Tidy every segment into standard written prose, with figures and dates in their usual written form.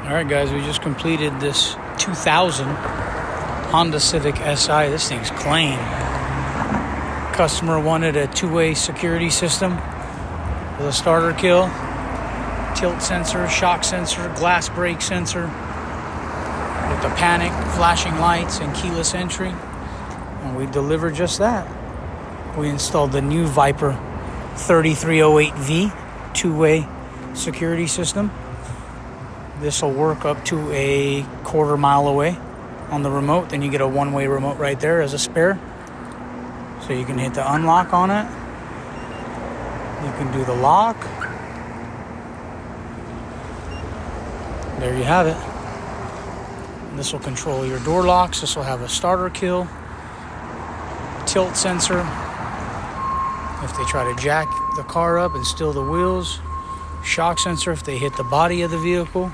Alright guys, we just completed this 2000 Honda Civic Si. This thing's clean. Customer wanted a two-way security system with a starter kill, tilt sensor, shock sensor, glass brake sensor, with the panic, flashing lights, and keyless entry. And we delivered just that. We installed the new Viper 3308V two-way security system. This will work up to a quarter mile away on the remote. Then you get a one-way remote right there as a spare. So you can hit the unlock on it. You can do the lock. There you have it. This will control your door locks. This will have a starter kill, tilt sensor. If they try to jack the car up and steal the wheels, shock sensor if they hit the body of the vehicle,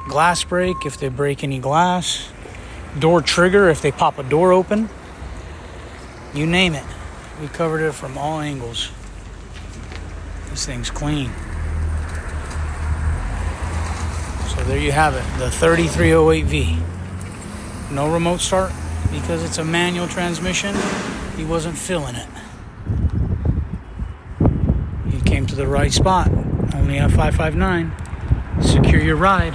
glass brake if they break any glass, door trigger if they pop a door open. You name it. We covered it from all angles. This thing's clean. So there you have it, the 3308V. No remote start because it's a manual transmission. He wasn't feeling it. He came to the right spot. Only at 559. Secure your ride.